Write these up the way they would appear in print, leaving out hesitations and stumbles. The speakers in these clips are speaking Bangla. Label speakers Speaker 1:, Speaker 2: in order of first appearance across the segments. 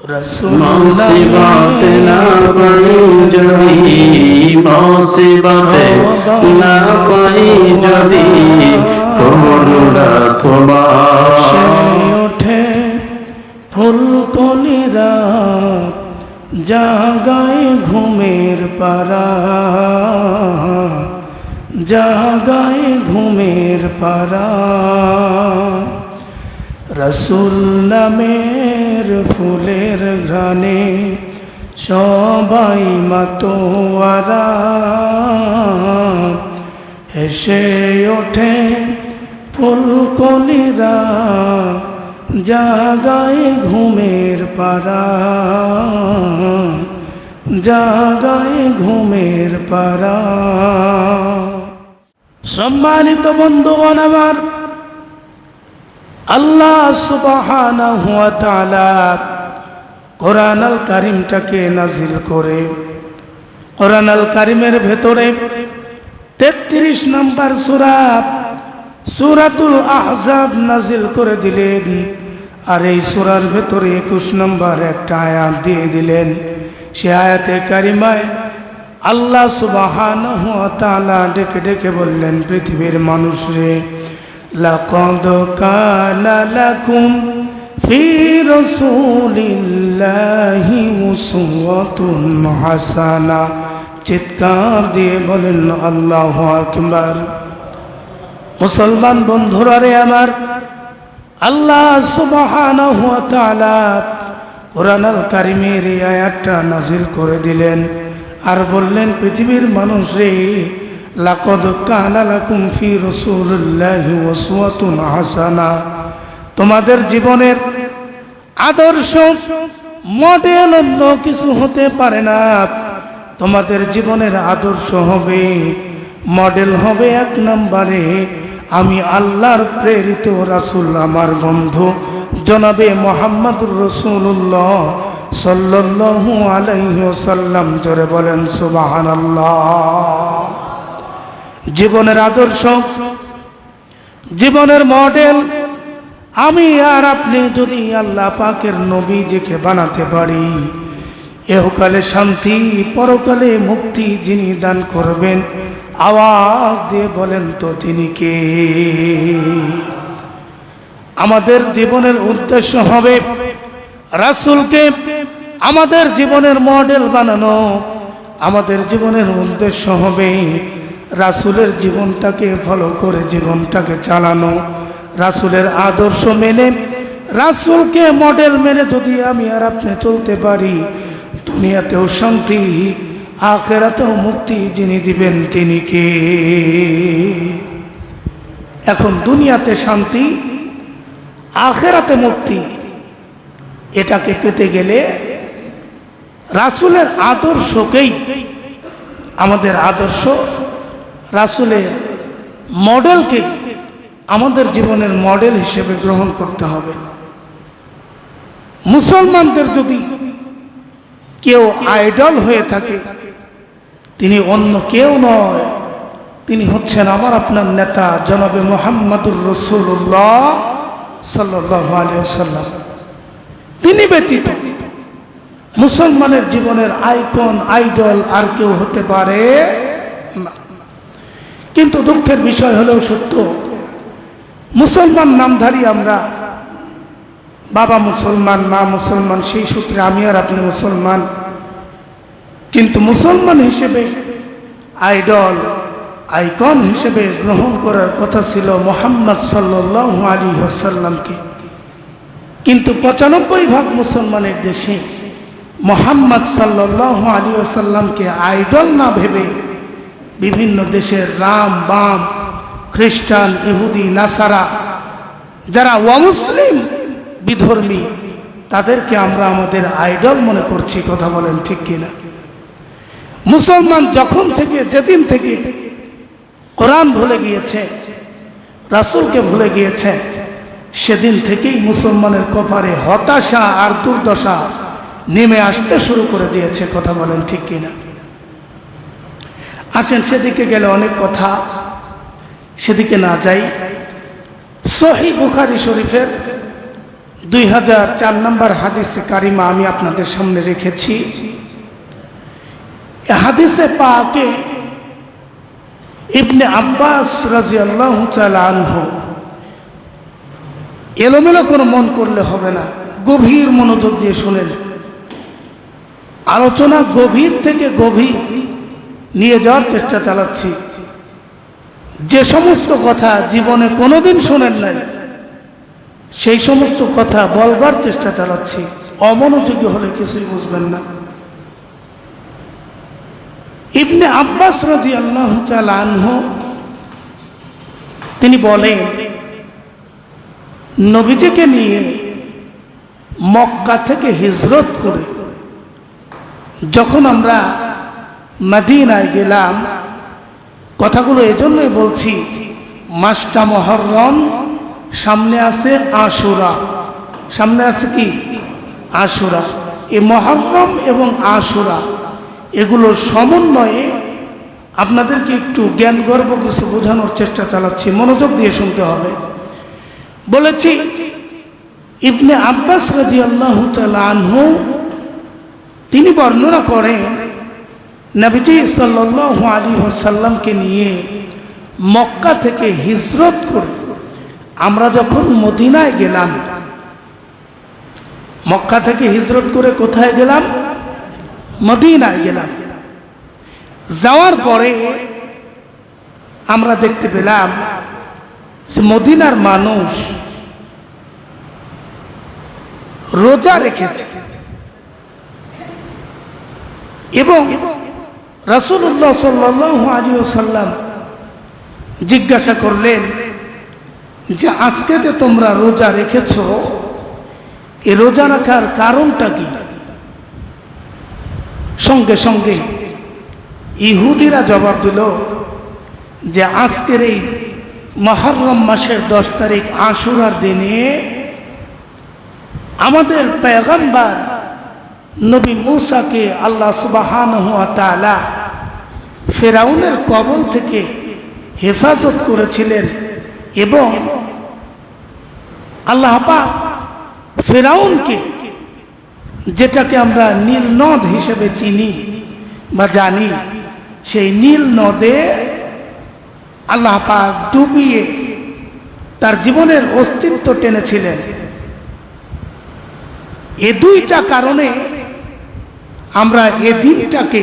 Speaker 1: मुसीबत ना पाई जड़ी मुसीबत ना पाई जड़ी कोनुरा तुम्हार
Speaker 2: उठे ফুলকলিরা জাগায় ঘুমের পারা জাগায় ঘুমের পারা রসুল নামের ফুলের ঘ্রাণে সবাই মাতোয়ারা হেসে ওঠে ফুলকলিরা জাগায় ঘুমের পারা জাগায় ঘুমের পারা। সম্মানিত বন্ধুগণ আমার, আল্লাহ সুবহানাহু ওয়া তাআলা কোরআন আল কারীমটাকে নাজিল করে কোরআন আল কারীমের ভেতরে 33 নম্বর সূরা সূরাতুল আহজাব নাজিল করে দিলেন। আর এই সূরার ভেতরে 21 নম্বর একটা আয়াত দিয়ে দিলেন। সে আয়াতে কারিমায় আল্লাহ সুবহানাহু ওয়া তাআলা ডেকে ডেকে বললেন, পৃথিবীর মানুষরে, লাকাদ কানা লাকুম ফি রাসূলিল্লাহি উসওয়াতুন হাসানা। চিৎকার দিয়ে বলেন আল্লাহু আকবার। মুসলমান বন্ধুরা রে আমার, আল্লাহ সুবহানাহু ওয়া তাআলা কোরআন আল কারীমের এই আয়াতটা নাজিল করে দিলেন আর বললেন, পৃথিবীর মানুষ রে, লাকাদ কানা লাকুম ফি রাসূলিল্লাহি উসওয়াতুন হাসানা। তোমাদের জীবনের আদর্শ মডেল অন্য কিছু হতে পারে না। তোমাদের জীবনের আদর্শ হবে, মডেল হবে 1 নম্বরে আমি আল্লাহর প্রেরিত রাসূল, আমার বন্ধু জনাবে মুহাম্মদুর রাসূলুল্লাহ সাল্লাল্লাহু আলাইহি ওয়াসাল্লাম। জোরে বলেন সুবহানাল্লাহ। জীবনের আদর্শ, জীবনের মডেল আমি আর আপনি যদি আল্লাহ পাকের নবীজিকে বানাতে পারি, ইহকালে শান্তি পরকালে মুক্তি যিনি দান করবেন, আওয়াজ দিয়ে বলেন তো তিনি কে? আমাদের জীবনের উদ্দেশ্য হবে রাসূলকে আমাদের জীবনের মডেল বানানো। আমাদের জীবনের উদ্দেশ্য হবে রাসূলের জীবনটাকে ফলো করে জীবনটাকে চালানো। রাসূলের আদর্শ মেনে, রাসূলকে মডেল মেনে যদি আমি আর আপনি চলতে পারি, দুনিয়াতেও শান্তি আখিরাতেও মুক্তি যিনি দিবেন তিনি কে? এখন দুনিয়াতে শান্তি, আখিরাতে মুক্তি, এটাকে পেতে গেলে রাসূলের আদর্শকেই আমাদের আদর্শ, রাসূলের মডেলকে আমাদের জীবনের মডেল হিসেবে গ্রহণ করতে হবে। মুসলমানদের যদি কেউ আইডল হয়ে থাকে, তিনি অন্য কেউ নয়, তিনি হচ্ছেন আমার আপনার নেতা জনাবে মুহাম্মদুর রাসূলুল্লাহ সাল্লাল্লাহু আলাইহি ওয়াসাল্লাম। তিনি ব্যতীত মুসলমানের জীবনের আইকন, আইডল আর কেউ হতে পারে না। কিন্তু দুঃখের বিষয় হলেও সত্য, মুসলমান নামধারী আমরা, বাবা মুসলমান, মা মুসলমান, সেই সূত্রে আমি আর আপনি মুসলমান। কিন্তু মুসলমান হিসেবে আইডল, আইকন হিসেবে গ্রহণ করার কথা ছিল মুহাম্মদ সাল্লাল্লাহু আলাইহি ওয়াসাল্লামকে। কিন্তু 95% মুসলমানের দেশে মুহাম্মদ সাল্লাল্লাহু আলাইহি ওয়াসাল্লামকে আইডল না ভেবে বিভিন্ন দেশের রাম, বাম, খ্রিস্টান, ইহুদি, নাসারা, যারা অমুসলিম, বিধর্মী, তাদেরকে আমরা আমাদের আইডল মনে করছি। কথা বলেন ঠিক কিনা? মুসলমান যখন থেকে, যেদিন থেকে কোরআন ভুলে গিয়েছে, রাসূলকে ভুলে গিয়েছে, সেদিন থেকেই মুসলমানের কপালে হতাশা আর দুর্দশা নেমে আসতে শুরু করে দিয়েছে। কথা বলেন ঠিক কিনা? আসেন, সেদিকে গেলে অনেক কথা, সেদিকে না যাই। সহিহ বুখারী শরীফের 2004 নম্বর হাদিসে কারিমা আমি আপনাদের সামনে রেখেছি। হাদিসে পাকে ইবনে আব্বাস রাদিয়াল্লাহু তাআলা আনহু, এলোমেলো কোনো মন করলে হবে না, গভীর মনোযোগ দিয়ে শুনেন। আলোচনা গভীর থেকে গভীর নিয়ে যাওয়ার চেষ্টা চালাচ্ছি। যে সমস্ত কথা জীবনে কোনোদিন শোনেন নাই সেই সমস্ত কথা বলবার চেষ্টা চালাচ্ছি। অমনোযোগী হলে কিছুই বুঝবেন না। ইবনে আব্বাস রাদিয়াল্লাহু তাআলা আনহু তিনি বলেন, নবীজিকে নিয়ে মক্কা থেকে হিজরত করে যখন আমরা মদিনায় গেলাম, কথাগুলো এজন্যই বলছি, মাসটা মুহররম, সামনে আছে আশুরা। সামনে আছে কি? আশুরা। এই মুহররম এবং আশুরা এগুলোর সমন্বয়ে আপনাদেরকে একটু জ্ঞান গর্ব কিছু বোঝানোর চেষ্টা চালাচ্ছি, মনোযোগ দিয়ে শুনতে হবে। বলেছি ইবনে আব্বাস রাদিয়াল্লাহু তাআলা আনহু তিনি বর্ণনা করেন, নবীজি সাল্লাল্লাহু আলাইহি ওয়াসাল্লামকে নিয়ে মক্কা থেকে হিজরত করে আমরা যখন মদিনায় গেলাম, মক্কা থেকে হিজরত করে কোথায় গেলাম? মদিনায় গেলাম। যাওয়ার পরে আমরা দেখতে পেলাম যে মদিনার মানুষ রোজা রেখেছে এবং রাসূলুল্লাহ সাল্লাল্লাহু আলাইহি ওয়াসাল্লাম জিজ্ঞাসা করলেন যে আজকে যে তোমরা রোজা রেখেছো, এই রোজা রাখার কারণটা কি? সঙ্গে সঙ্গে ইহুদিরা জবাব দিল যে আজকের এই মুহররম মাসের 10 তারিখ আশুরার দিনে আমাদের পয়গম্বর নবী মূসাকে আল্লাহ সুবহানাহু ওয়া তাআলা ফিরআউনের কবল থেকে হেফাজত করেছিলেন এবং আল্লাহ পাক ফিরআউনকে, যেটাকে আমরা নীল নদ হিসেবে চিনি বা জানি, সেই নীল নদে আল্লাহ পাক ডুবিয়ে তার জীবনের অস্তিত্ব টেনেছিলেন। এ দুইটা কারণে আমরা এ দিনটাকে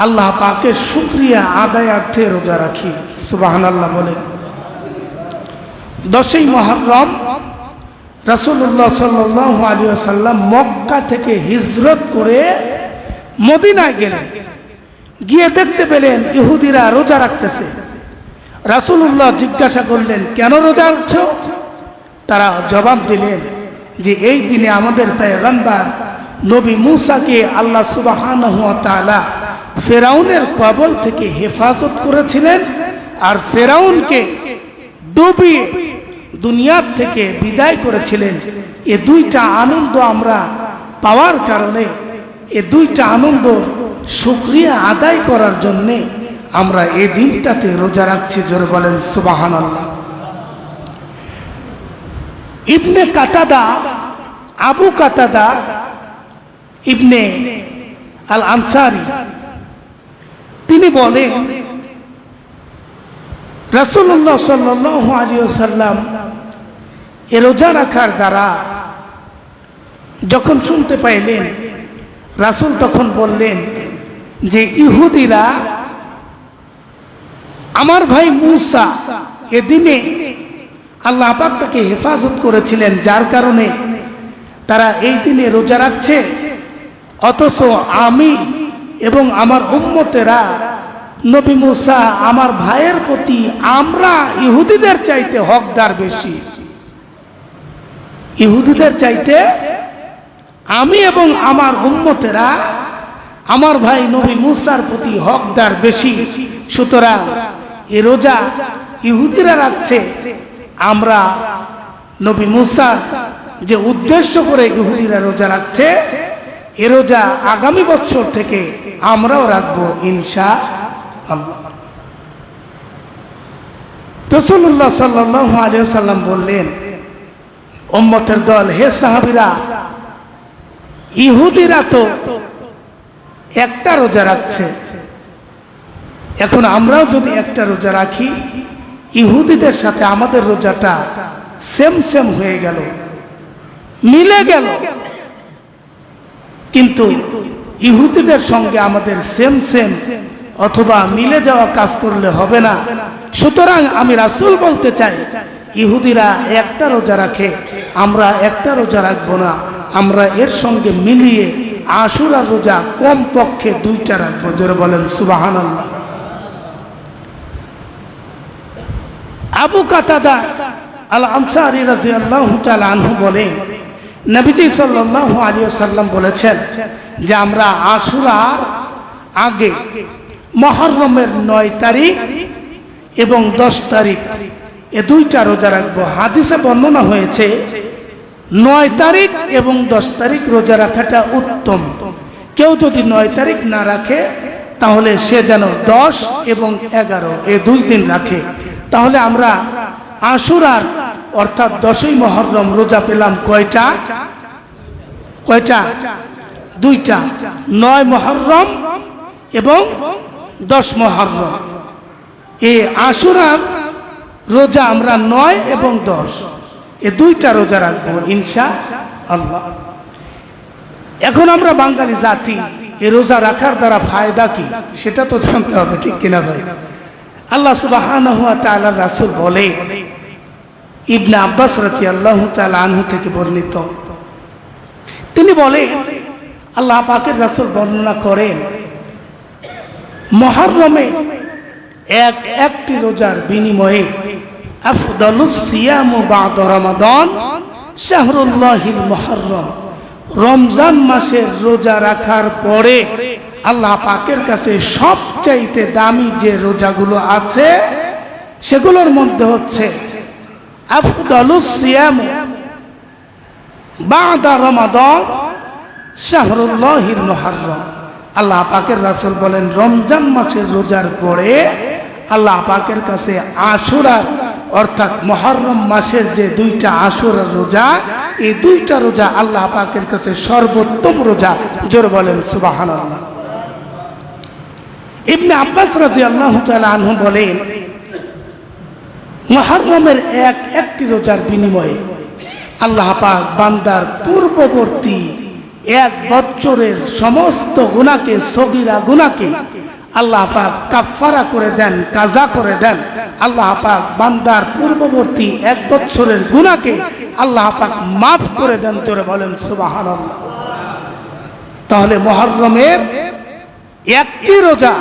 Speaker 2: আল্লাহ পাকের শুকরিয়া আদায়ার্থে রোজা রাখি। সুবহানাল্লাহ বলেন। 10ই মুহররম রাসূলুল্লাহ সাল্লাল্লাহু আলাইহি ওয়াসাল্লাম মক্কা থেকে হিজরত করে মদিনায় গেলেন। গিয়ে দেখতে পেলেন ইহুদিরা রোজা রাখতেছে। রাসূলুল্লাহ জিজ্ঞাসা করলেন, কেন রোজা রাখছো? তারা জবাব দিলেন যে এই দিনে আমাদের পয়গম্বর নবী মূসাকে আল্লাহ সুবহানাহু ওয়া তাআলা ফিরআউনের কবল থেকে হেফাজত করেছিলেন আর ফিরআউনকে ডুবিয়ে দুনিয়ার থেকে বিদায় করেছিলেন। এ দুইটা আনন্দ আমরা পাওয়ার কারণে, এ দুইটা আনন্দ শুকরিয়া আদায় করার জন্য আমরা এই দিনটাতে রোজা রাখছি। জোরে বলেন সুবহানাল্লাহ। ইবনে কাতাদা, আবু কাতাদা ইবনে আল আনসারী তিনি বলেন, রাসূলুল্লাহ সাল্লাল্লাহু আলাইহি ওয়াসাল্লাম এ রোজা রাখার দ্বারা যখন শুনতে পাইলেন, রাসূল তখন বললেন যে ইহুদিরা আমার ভাই মূসা এদিনে আল্লাহ পাক তাকে হেফাজত করেছিলেন, যার কারণে তারা এই দিনে রোজা রাখছে, অথচ আমি এবং আমার উম্মতেরা নবী মূসা আমার ভাইয়ের প্রতি আমরা ইহুদিদের চাইতে হকদার বেশি। ইহুদিদের চাইতে আমি এবং আমার উম্মতেরা আমার ভাই নবী মূসার প্রতি হকদার বেশি। সুতরাং এ রোজা ইহুদিরা রাখছে, আমরা নবী মূসা যে উদ্দেশ্য করে ইহুদিরা রোজা রাখছে, এ রোজা আগামী বছর থেকে আমরাও রাখবো ইনশাআল্লাহ। রাসূলুল্লাহ সাল্লাল্লাহু আলাইহি ওয়াসাল্লাম বললেন, উম্মতের দল, হে সাহাবীরা, ইহুদিরা তো একটা রোজা রাখছে, এখন আমরাও যদি একটা রোজা রাখি, ইহুদিদের সাথে আমাদের রোজাটা সেম সেম হয়ে গেল, মিলে গেল। কিন্তু ইহুদিদের সঙ্গে আমাদের সেম সেম অথবা মিলে যাওয়া কাজ করলে হবে না। সুতরাং আমি রাসূল বলতে চাই, ইহুদিরা একটা রোজা রাখে, আমরা একটা রোজা রাখবো না, আমরা এর সঙ্গে মিলিয়ে আশুরার রোজা কমপক্ষে 2টা রাখবো। জোরে বলেন সুবহানাল্লাহ। আবু কাতাদা আল আনসারী রাদিয়াল্লাহু তাআলা আনহু বলেন, নবীজি সাল্লাল্লাহু আলাইহি ওয়াসাল্লাম বলেছেন যে আমরা আশুরার আগে মুহররমের 9 তারিখ এবং 10 তারিখ এই 2টা রোজা রাখবো। হাদিসে বর্ণনা হয়েছে 9 তারিখ এবং 10 তারিখ রোজা রাখাটা উত্তম। কেউ যদি 9 তারিখ না রাখে তাহলে সে যেন 10 এবং 11 এই 2 দিন রাখে। তাহলে আমরা আশুরার অর্থাৎ 10ই মুহররম রোজা পেলাম কয়টা? 2টা, 9 মুহররম এবং 10 মুহররম। এই আশুরার রোজা আমরা 9 এবং 10 এই 2টা রোজা রাখবো ইনশাআল্লাহ। এখন আমরা বাঙালি জাতি, এই রোজা রাখার দ্বারা ফায়দা কি সেটা তো জানতে হবে, ঠিক কিনা ভাই? আল্লাহ সুবহানাহু ওয়া তাআলা রাসূল বলে, ইবনে আব্বাস রাদিয়াল্লাহু তাআলা আনহু থেকে বর্ণিত, তিনি বলেন আল্লাহ পাকের রাসূল বর্ণনা করেন, মুহররমে একটি রোজার বিনিময়ে আফদালুস সিয়ামু বা'দা রমাদান শাহরুল্লাহিল মুহররম, রমজান মাসের রোজা রাখার পরে আল্লাহ পাকের কাছে সবচাইতে দামি যে রোজাগুলো আছে সেগুলোর মধ্যে হচ্ছে আফদালুস সিয়ামু বা'দা রমাদান শাহরুল্লাহিল মুহররম। আল্লাহ পাকের রাসূল বলেন, রমজান মাসের রোজার পরে আল্লাহ পাকের কাছে আশুরা অর্থাৎ মুহররম মাসের যে 2টা আশুরার রোজা, এই 2টা রোজা আল্লাহ পাকের কাছে সর্বোত্তম রোজা। জোরে বলেন সুবহানাল্লাহ। ইবনে আব্বাস রাদিয়াল্লাহু তাআলা আনহু বলেন, মুহররমের একটি রোজার বিনিময়ে আল্লাহ পাক বান্দার পূর্ববর্তী 1 বছরের সমস্ত গুনাহকে, সগীরা গুনাহকে আল্লাহ পাক কাফারা করে দেন, কাজা করে দেন। আল্লাহ পাক বান্দার পূর্ববর্তী 1 বছরের গুনাহকে আল্লাহ পাক মাফ করে দেন। জোরে বলেন সুবহানাল্লাহ। তাহলে মুহররমের একটি রোজা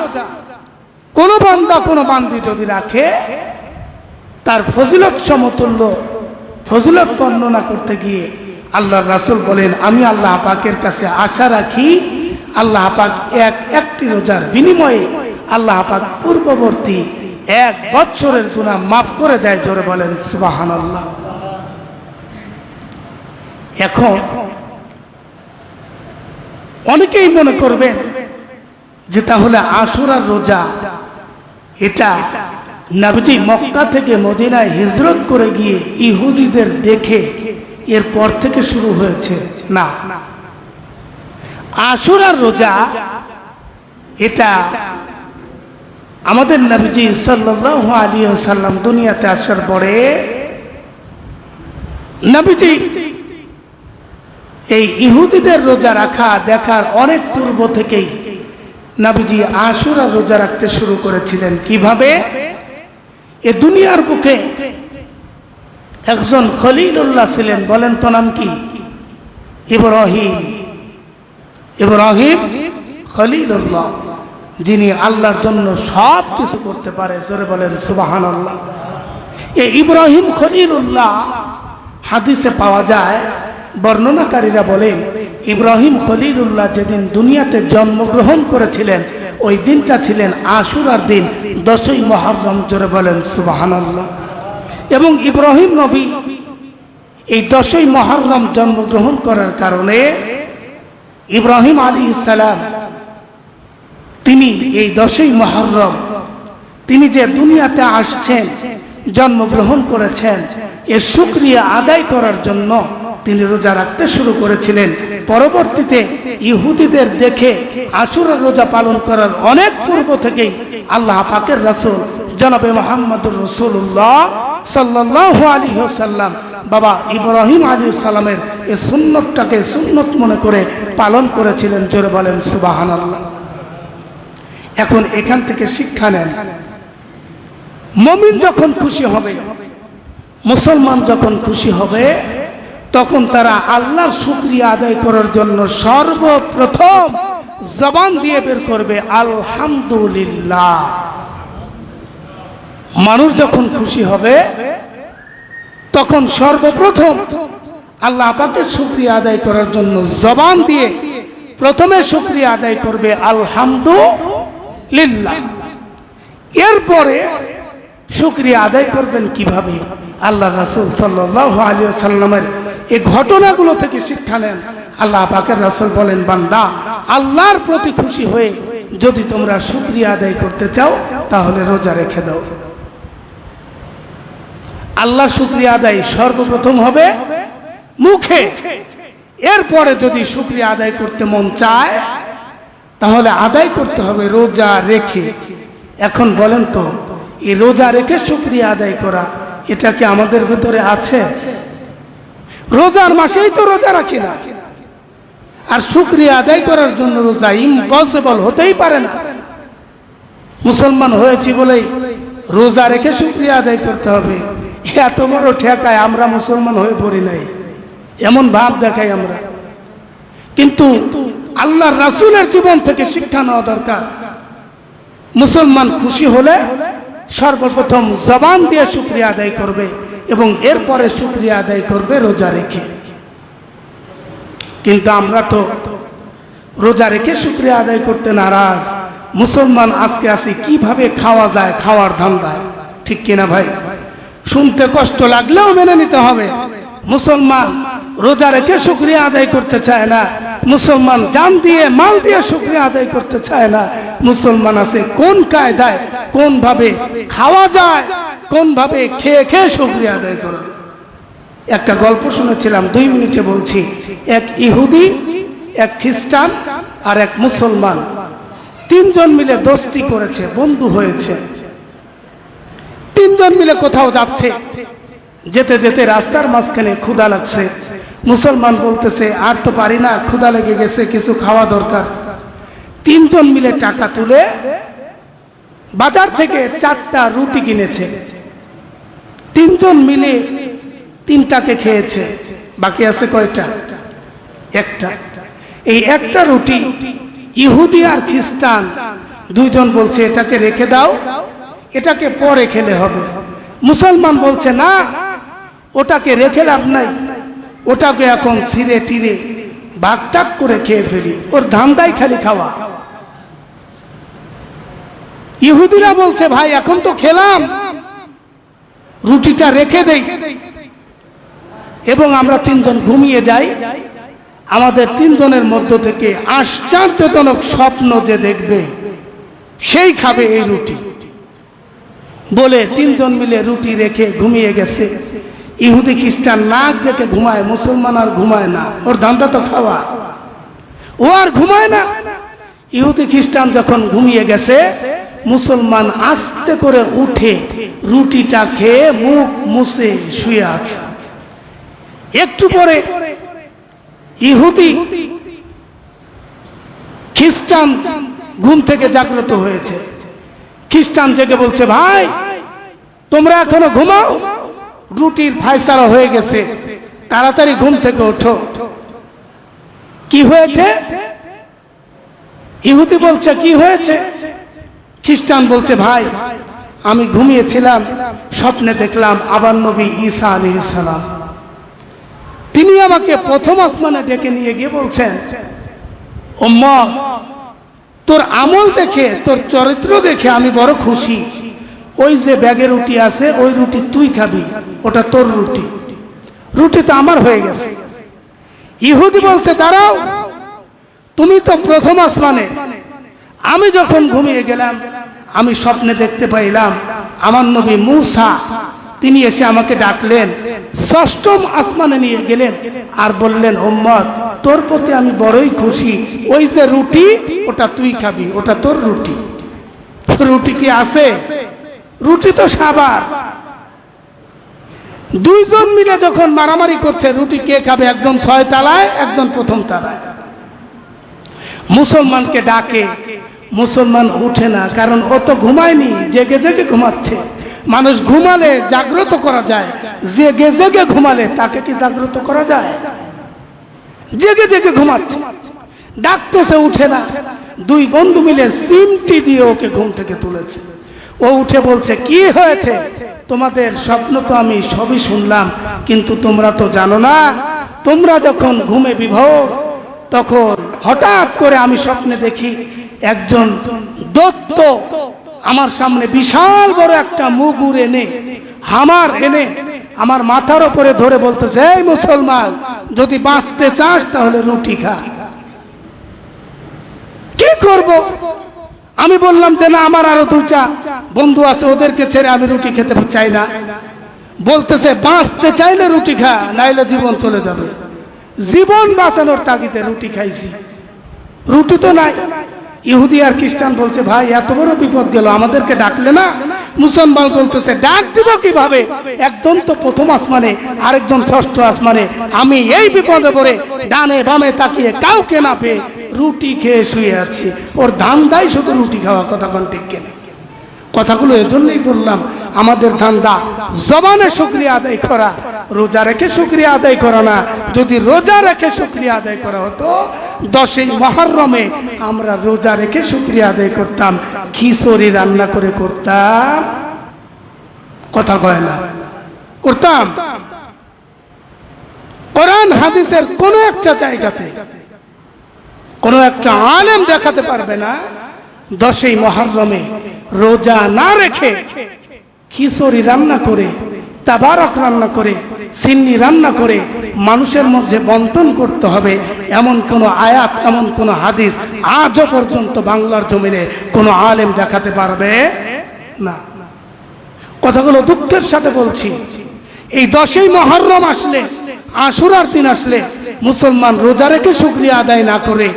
Speaker 2: কোন বান্দা কোন বান্দি যদি রাখে, তার ফজিলত সমতুল্য ফজিলত বর্ণনা করতে গিয়ে আল্লাহর রাসূল বলেন, আমি আল্লাহ পাকের কাছে আশা রাখি আল্লাহ পাক একটি রোজার বিনিময়ে আল্লাহ পাক পূর্ববর্তী 1 বছরের গুনাহ মাফ করে দেয়। জোরে বলেন সুবহানাল্লাহ। এখন অনেকেই মনে করবেন যে তাহলে আশুরার রোজা এটা নবীজি মক্কা থেকে মদিনায় হিজরত করে গিয়ে ইহুদিদের দেখে এরপর থেকে শুরু হয়েছে। না, আশুরার রোজা এটা আমাদের নবীজি সাল্লাল্লাহু আলাইহি ওয়াসাল্লাম দুনিয়াতে আসার পরে নবীজি এই ইহুদিদের রোজা রাখা দেখার অনেক পূর্ব থেকেই নবীজি আশুরার রোজা রাখতে শুরু করেছিলেন। কিভাবে? এ দুনিয়ার বুকে একজন খলিলুল্লাহ ছিলেন, বলেন তো নাম কি? ইব্রাহিম খলিলুল্লাহ, যিনি আল্লাহর জন্য সব কিছু করতে পারে। জোরে বলেন সুবহানাল্লাহ। এই ইব্রাহিম খলিলুল্লাহ হাদিসে পাওয়া যায়, বর্ণনাকারীরা বলেন ইব্রাহিম খলিলুল্লাহ যেদিন দুনিয়াতে জন্মগ্রহণ করেছিলেন ওই দিনটা ছিলেন আশুরার দিন, 10ই মুহররম। জোরে বলেন সুবহানাল্লাহ। এবং ইব্রাহিম নবী এই 10ই মুহররম জন্মগ্রহণ করার কারণে ইব্রাহিম আলাইহিস সালাম তিনি এই 10ই মুহররম তিনি যে দুনিয়াতে আসছেন জন্মগ্রহণ করেছেন, এর শুকরিয়া আদায় করার জন্য তিনি রোজা রাখতে শুরু করেছিলেন। পরবর্তীতে ইহুদিদের দেখে আশুরা রোজা পালন করার অনেক পূর্ব থেকেই আল্লাহ পাকের রাসূল জনাবে মুহাম্মদুর রাসূলুল্লাহ সাল্লাল্লাহু আলাইহি ওয়াসাল্লাম বাবা ইব্রাহিম আলাইহিস সালামের এই সুন্নতটাকে সুন্নত মনে করে পালন করেছিলেন। জোরে বলেন সুবহানাল্লাহ। এখন এখান থেকে শিক্ষা নেন, মুমিন যখন খুশি হবে, মুসলমান যখন খুশি হবে, তখন তারা আল্লাহর শুকরিয়া আদায় করার জন্য সর্বপ্রথম জবান দিয়ে বের করবে আলহামদুলিল্লাহ। মানুষ যখন খুশি হবে তখন সর্বপ্রথম আল্লাহ পাকের শুকরিয়া আদায় করার জন্য জবান দিয়ে প্রথমে শুকরিয়া আদায় করবে আলহামদুলিল্লাহ। এরপরে শুকরিয়া আদায় করবেন কিভাবে? আল্লাহ রাসূল সাল্লাল্লাহু আলাইহি ওয়াসাল্লামের এই ঘটনাগুলো থেকে শিক্ষা নেন। আল্লাহ পাকের রাসূল বলেন, বান্দা, আল্লাহর প্রতি খুশি হয়ে যদি তোমরা শুকরিয়া আদায় করতে চাও তাহলে রোজা রেখে দাও। আল্লাহ শুকরিয়া আদায় সর্বপ্রথম হবে মুখে, এরপরে যদি শুকরিয়া আদায় করতে মন চায় তাহলে আদায় করতে হবে রোজা রেখে। এখন বলেন তো, এই রোজা রেখে শুকরিয়া আদায় করা এটা কি আমাদের ভিতরে আছে? রোজার মাসেই তো রোজা রাখি না, আর শুকরিয়া আদায় করার জন্য রোজা ইম্পসিবল, হতেই পারে না। মুসলমান হয়েছি বলেই রোজা রেখে শুকরিয়া আদায় করতে হবে, এত বড় ঠেকায় আমরা মুসলমান হয়ে পড়ি নাই, এমন ভাব দেখাই আমরা। কিন্তু আল্লাহর রাসূলের জীবন থেকে শিক্ষা নেওয়া দরকার। মুসলমান খুশি হলে সর্বপ্রথম জবান দিয়ে শুকরিয়া আদায় করবে এবং এরপরে শুকরিয়া আদায় করবে রোজা রেখে। কিন্তু আমরা তো রোজা রেখে শুকরিয়া আদায় করতে নারাজ। মুসলমান আজকে আসি কিভাবে খাওয়া যায়, খাওয়ার ধান্দায়, ঠিক কিনা ভাই? শুনতে কষ্ট লাগলেও মেনে নিতে হবে। মুসলমান রোজা রেখে শুকরিয়া আদায় করতে চায় না, মুসলমান জান দিয়ে মাল দিয়ে শুকরিয়া আদায় করতে চায় না। মুসলমান আছে কোন কায়দায়, কোন ভাবে খাওয়া যায়, কোন ভাবে খেয়ে খেয়ে শুকরিয়া আদায় করা যায়। একটা গল্প শুনেছিলাম, 2 মিনিটে বলছি। এক ইহুদি, এক খ্রিস্টান আর এক মুসলমান, 3 জন মিলে দোস্তি করেছে, বন্ধু হয়েছে। 3 জন মিলে কোথাও যাচ্ছে, যেতে যেতে রাস্তার মাঝখানে ক্ষুধা লাগছে। মুসলমান বলতেছে, আর তো পারি না, ক্ষুধা লেগে গেছে, কিছু খাওয়া দরকার। 3 জন মিলে টাকা তুলে বাজার থেকে 4টা রুটি কিনেছে। 3 জন মিলে 3টাকে খেয়েছে, বাকি আছে কয়টা? একটা। এই একটা রুটি ইহুদি আর খ্রিস্টান 2 জন বলছে এটাকে রেখে দাও, এটাকে পরে খেলে হবে। মুসলমান বলছে না, ওটাকে রেখে লাভ নাই, ওটাকে এখন ছিঁড়ে টিরে ভাগটাক করে খেয়ে ফেলি, ওর ধান্দাই খালি খাওয়া। ইহুদিরা বলছে, ভাই এখন তো খেলাম, রুটিটা রেখে দেই এবং আমরা 3 জন ঘুমিয়ে যাই। আমাদের 3 জনের মধ্য থেকে আশ্চর্যজনক স্বপ্ন যে দেখবে সেই খাবে এই রুটি বলে 3 জন মিলে রুটি রেখে ঘুমিয়ে গেছে। ইহুদি খ্রিস্টান নাক ডেকে ঘুমায়, মুসলমান আর ঘুমায় না, ওর ধান্দা তো খাওয়া, ও আর ঘুমায় না। ইহুদি খ্রিস্টান যখন ঘুমিয়ে গেছে, মুসলমান আস্তে করে উঠে রুটিটা খেয়ে মুখ মুছে শুয়ে আছে। একটু পরে ইহুদি খ্রিস্টান ঘুম থেকে জাগ্রত হয়েছে। খ্রিস্টান জেগে বলছে, ভাই তোমরা এখনো ঘুমাও, রুটির ফায়সালা হয়ে গেছে, তাড়াতাড়ি ঘুম থেকে ওঠো। কি হয়েছে? ইহুদি বলছে, কি হয়েছে? খ্রিস্টান বলছে, ভাই আমি ঘুমিয়েছিলাম, স্বপ্নে দেখলাম আবার নবী ঈসা আলাইহিস সালাম, তিনি আমাকে প্রথম আসমানে ডেকে নিয়ে গিয়ে বলছেন, উম্মত তোর আমল দেখে, তোর চরিত্র দেখে আমি বড় খুশি। ওই যে ব্যাগে রুটি আছে, ওই রুটি তুই খাবি, ওটা তোর রুটি, রুটি তো আমার হয়ে গেছে। ইহুদি বলছে, দাঁড়াও, তুমি তো প্রথম আসমানে, আমি যখন ঘুমিয়ে গেলাম আমি স্বপ্নে দেখতে পাইলাম আমার নবী মূসা তিনি এসে আমাকে ডাকলেন, ষষ্ঠম আসমানে নিয়ে গেলেন আর বললেন, উম্মত তোর প্রতি আমি বড়ই খুশি, ওই যে রুটি ওটা তুই খাবি, ওটা তোর রুটি। রুটি কি আছে? রুটি তো সাবার। দুইজন মিলে যখন মারামারি করছে, রুটি কে খাবে? একজন 6 তলায়, একজন প্রথম তলায়। মুসলমানকে ডাকে, মুসলমান উঠে না, কারণ ও তো ঘুমায়নি, জেগে জেগে ঘুমাচ্ছে। মানুষ ঘুমালে জাগ্রত করা যায়, জেগে জেগে ঘুমালে তাকে কি জাগ্রত করা যায়? জেগে জেগে ঘুমাচ্ছে, ডাকতেছে, উঠে না। দুই বন্ধু মিলে সিমটি দিয়ে ওকে ঘুম থেকে তুলেছে। ও উঠে বলছে, কি হয়েছে? তোমাদের স্বপ্ন তো আমি সবই শুনলাম, কিন্তু তোমরা তো জানো না, তোমরা যখন ঘুমে বিভোর, তখন হঠাৎ করে আমি স্বপ্নে দেখি একজন দৈত্য আমার সামনে বিশাল বড় একটা মুগুর এনে, হামার এনে আমার মাথার উপরে ধরে বলতেছে, এই মুসলমান, যদি বাঁচতে চাস তাহলে রুটি খা। কি করব? আমি বললাম যে না, আমার আরো 2টা বন্ধু আছে, ওদেরকে ছেড়ে আমি রুটি খেতে চাই না। বলতেছে, বাঁচতে চাইলে রুটি খা, নাইলে জীবন চলে যাবে। জীবন বাঁচানোর তাগিদে রুটি খাইছি, রুটি তো নাই। ইহুদি আর খ্রিস্টান বলছে, ভাই এত বড় বিপদ গেল, আমাদেরকে ডাকলে না? মুসলমান বলতেছে, ডাক দিব কিভাবে? একজন তো প্রথম আসমানে, আরেকজন 6ষ্ঠ আসমানে, আমি এই বিপদে পড়ে ডানে বামে তাকিয়ে কাউকে না পেয়ে রুটি খেয়ে শুয়ে আছি। ওর ধান্দাই শুধু রুটি খাওয়া। কথা কোন ঠিক কেনা? কথাগুলো এজন্যই বললাম, আমাদের ধান্দা জবানে শুকরিয়া আদায় করা, রোজা রেখে শুকরিয়া আদায় করা না। যদি রোজা রেখে শুকরিয়া আদায় করা হতো, 10ই মুহররমে আমরা রোজা রেখে শুকরিয়া আদায় করতাম, খিচুড়ি রান্না করে করতাম। কথা কয় না? করতাম। কোরআন হাদিসের কোন একটা জায়গাতে কোন একটা আলেম দেখাতে পারবে না 10ই মুহররমে রোজা না রেখে খিচুড়ি রান্না করে, তাবারক রান্না করে, সিন্নি রান্না করে মানুষের মধ্যে বন্টন করতে হবে, এমন কোন আয়াত, এমন কোন হাদিস আজও পর্যন্ত বাংলার জমিনে কোন আলেম দেখাতে পারবে না। কথাগুলো দুঃখের সাথে বলছি। এই 10ই মুহররম আসলে, আশুরার দিন আসলে, মুসলমান রোজা রেখে শুকরিয়া আদায় না করে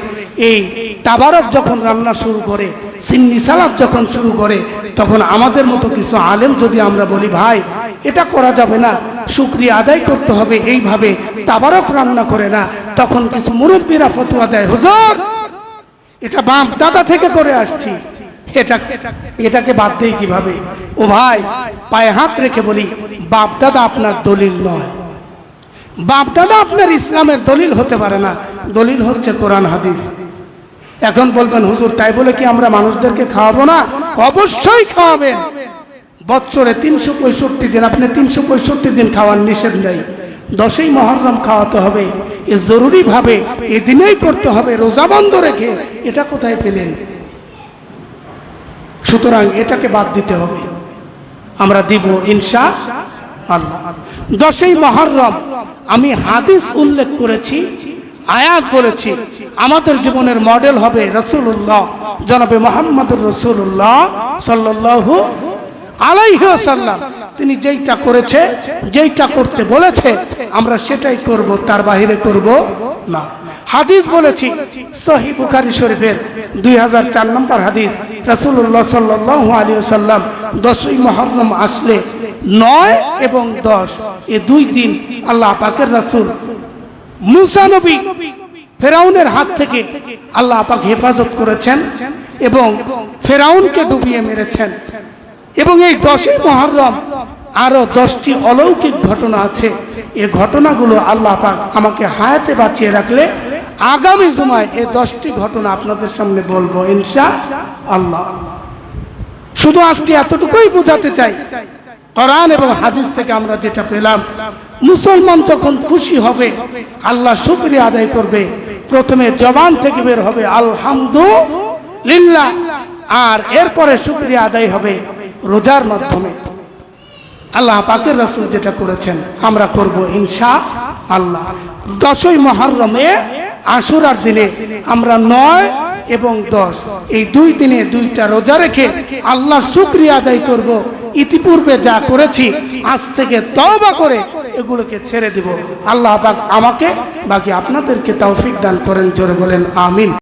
Speaker 2: এই তাবারক যখন রান্না শুরু করে, সিন্নি সালাদ যখন শুরু করে, তখন আমাদের মতো কিছু আলেম যদি আমরা বলি, ভাই এটা করা যাবে না, শুকরিয়া আদায় করতে হবে এইভাবে, তাবারক রান্না করে না, তখন কিছু মুরব্বীরা ফতোয়া দেয়, হুজুর এটা বাপ দাদা থেকে করে আসছি, এটাকে বাদ দেই কিভাবে? ও ভাই, পায়ে হাত রেখে বলি, বাপ দাদা আপনার দলিল নয়, বাপ দাদা আপনার ইসলামের দলিল হতে পারে না। দলিল হচ্ছে কোরআন হাদিস। এখন বলবেন, হুজুর তাই বলে কি আমরা মানুষদেরকে খাওয়াবো না? অবশ্যই খাওয়াবেন। বছরে 365 দিন, আপনি 365 দিন খাওয়ার নিষেধ নেই। 10ই মুহররম খাওয়াতে হবে, এ জরুরি ভাবে এদিনেই করতে হবে, রোজা বন্ধ রেখে। এটা কোথায় পেলেন? সুতরাং এটাকে বাদ দিতে হবে। আমরা দিব ইনশাআল্লাহ। 10ই মুহররম আমি হাদিস উল্লেখ করেছি, আয়াত বলেছি, আমাদের জীবনের মডেল হবে রাসূলুল্লাহ জনাবে মুহাম্মদুর রাসূলুল্লাহ সাল্লাল্লাহু আলাইহি ওয়াসাল্লাম। তিনি যেইটা করেছে, যেইটা করতে বলেছে, আমরা সেটাই করব, তার বাইরে করব না। হাদিস বলেছি, সহিহ বুখারী শরীফের 2004 নম্বর হাদিস, রাসূলুল্লাহ সাল্লাল্লাহু আলাইহি ওয়াসাল্লাম 10ই মুহররম আসলে 9 এবং 10 এই 2 দিন আল্লাহ পাকের রাসূল মুসা নবী ফেরাউনের হাত থেকে আল্লাহ পাক হেফাজত করেছেন এবং ফেরাউনকে ডুবিয়ে মেরেছেন। এবং এই 10ই মুহররম আরো 10টি অলৌকিক ঘটনা আছে। এই ঘটনাগুলো আল্লাহ পাক আমাকে হায়াতে বাঁচিয়ে রাখলে আগামী জুমায় এই 10টি ঘটনা আপনাদের সামনে বলবো ইনশাআল্লাহ। শুধু আজকে এতটুকুই বোঝাতে চাই, কোরআন এবং হাদিস থেকে আমরা যেটা পেলাম, মুসলমান যখন খুশি হবে, আল্লাহ শুকরিয়া আদায় করবে, প্রথমে জবান থেকে বের হবে আলহামদুলিল্লাহ, আর এরপরে শুকরিয়া আদায় হবে রোজার মাধ্যমে। আল্লাহ পাকের রাসূল যেটা করেছেন আমরা করব ইনশাআল্লাহ। 10ই মুহররমে আশুরার দিনে আমরা 9 এবং 10 এই 2 দিনে 2টা রোজা রেখে আল্লাহ শুকরিয়া আদায় করব। ইতিপূর্বে যা করেছি আজ থেকে তওবা করে এগুলোকে ছেড়ে দিব। আল্লাহ পাক আমাকে বাকি আপনাদেরকে তৌফিক দান করেন। জোরে বলেন আমিন।